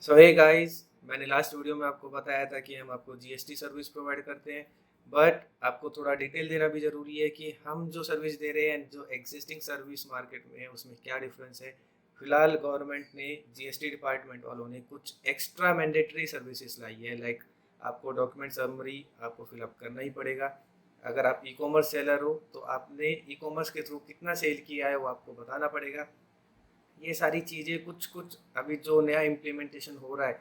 सो hey guys, मैंने last video में आपको बताया था कि हम आपको जीएसटी सर्विस प्रोवाइड करते हैं। बट आपको थोड़ा डिटेल देना भी ज़रूरी है कि हम जो सर्विस दे रहे हैं, जो एग्जिस्टिंग सर्विस मार्केट में है, उसमें क्या डिफरेंस है। फिलहाल गवर्नमेंट ने, जीएसटी डिपार्टमेंट वालों ने कुछ एक्स्ट्रा मैंडेटरी सर्विसेज लाई है। लाइक आपको डॉक्यूमेंट समरी आपको फिलअप करना ही पड़ेगा। अगर आप ई कॉमर्स सेलर हो तो आपने ई कॉमर्स के थ्रू कितना सेल किया है वो आपको बताना पड़ेगा। ये सारी चीज़ें कुछ कुछ अभी जो नया इम्प्लीमेंटेशन हो रहा है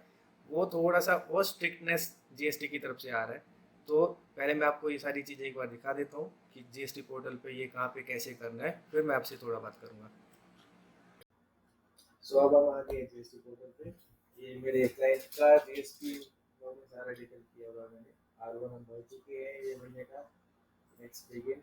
वो थोड़ा सा वो स्ट्रिक्टनेस जीएसटी की तरफ से आ रहा है। तो पहले मैं आपको ये सारी चीज़ें एक बार दिखा देता हूँ कि जीएसटी पोर्टल पे ये कहाँ पे कैसे करना है, फिर मैं आपसे थोड़ा बात करूँगा। सो अब हम आ गए जीएसटी पोर्टल पे। ये मेरे क्लाइंट का जीएसटी में सारा डिटेल किया हुआ मैंने। R1 हम भर चुके हैं ये महीने का। Next begin.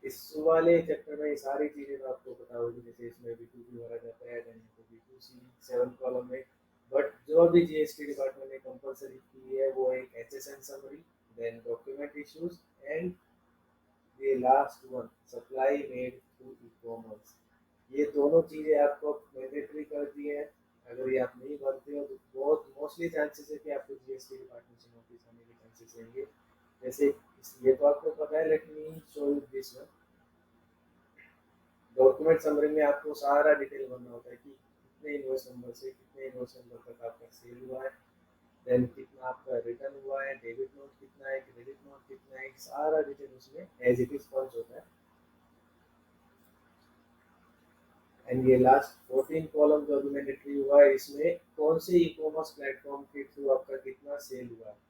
इस वाले चैप्टर में ये सारी चीज़ें तो आपको पता होगी, जैसे इसमें B2B भरा जाता है, देन B2C 7 कॉलम में। बट जो भी जीएसटी डिपार्टमेंट ने कंपलसरी की है वो एक HSN summary, then document issues and ये last one supply made through e commerce. ये दोनों चीज़ें आपको मैंडेटरी कर दी है। अगर ये आप नहीं भरते हो तो बहुत मोस्टली चांसेस है कि आपको जीएसटी डिपार्टमेंट से नोटिस आने के चांसेस रहेंगे। जैसे ये तो आपको पता है, let me show you this one. Document summary में आपको सारा डिटेल भरना होता है कि कितने इनवॉइस नंबर से कितने इनवॉइस नंबर तक आपका सेल हुआ है, देन कितना आपका रिटर्न हुआ है, डेबिट नोट कितना है, क्रेडिट नोट कितना है, सारा डिटेल उसमें एज इट इज पंच होता है। एंड ये लास्ट 14 कॉलम जो अभी मैंडेटरी हुआ है, इसमें कौन से ई कॉमर्स प्लेटफॉर्म के थ्रू आपका कितना सेल हुआ है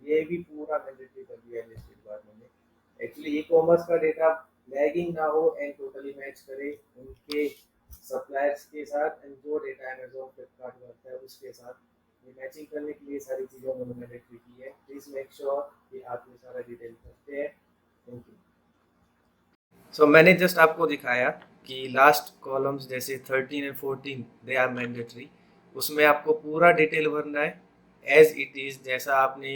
ये भी पूरा मैंडेटरी कर दिया है जीएसटी डिपार्टमेंट ने। एक्चुअली ई कॉमर्स का डेटा लैगिंग ना हो एंड टोटली मैच करे उनके सप्लायर्स के साथ, एंड जो डेटा अमेजोन फ्लिपकार्ट करता है उसके साथ ये मैचिंग करने के लिए सारी चीज़ें उन्होंने मैंडेटरी की है। प्लीज़ मेक श्योर कि आप ये सारा डिटेल करते हैं। Thank you. सो मैंने जस्ट आपको दिखाया कि लास्ट कॉलम्स जैसे 13 एंड 14 दे आर मैंडेटरी। उसमें आपको पूरा डिटेल भरना है एज इट इज़, जैसा आपने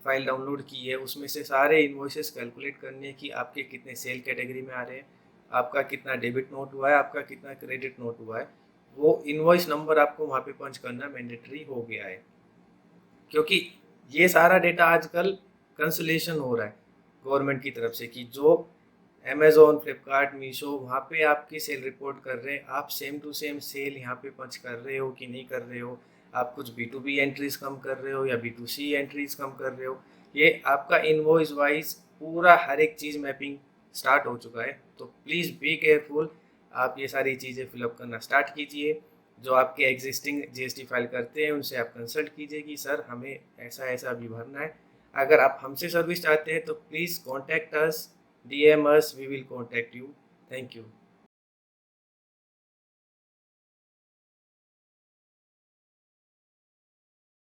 फाइल डाउनलोड की है उसमें से सारे इन्वॉइसेस कैलकुलेट करने की आपके कितने सेल कैटेगरी में आ रहे हैं, आपका कितना डेबिट नोट हुआ है, आपका कितना क्रेडिट नोट हुआ है। वो इन्वॉइस नंबर आपको वहाँ पे पंच करना मैंडेटरी हो गया है, क्योंकि ये सारा डेटा आजकल कंसलेशन हो रहा है गवर्नमेंट की तरफ से कि जो अमेजोन फ्लिपकार्ट मीशो वहाँ पे आपकी सेल रिपोर्ट कर रहे हैं, आप सेम टू सेम सेल यहाँ पे पंच कर रहे हो कि नहीं कर रहे हो, आप कुछ B2B एंट्रीज कम कर रहे हो या B2C एंट्रीज कम कर रहे हो। ये आपका इनवॉइस वाइज पूरा हर एक चीज़ मैपिंग स्टार्ट हो चुका है। तो प्लीज़ बी केयरफुल, आप ये सारी चीज़ें फिलअप करना स्टार्ट कीजिए। जो आपके एग्जिस्टिंग जीएसटी फाइल करते हैं उनसे आप कंसल्ट कीजिए कि सर हमें ऐसा ऐसा अभी भरना है। अगर आप हमसे सर्विस चाहते हैं तो please contact us, DM us, we will contact you. Thank you.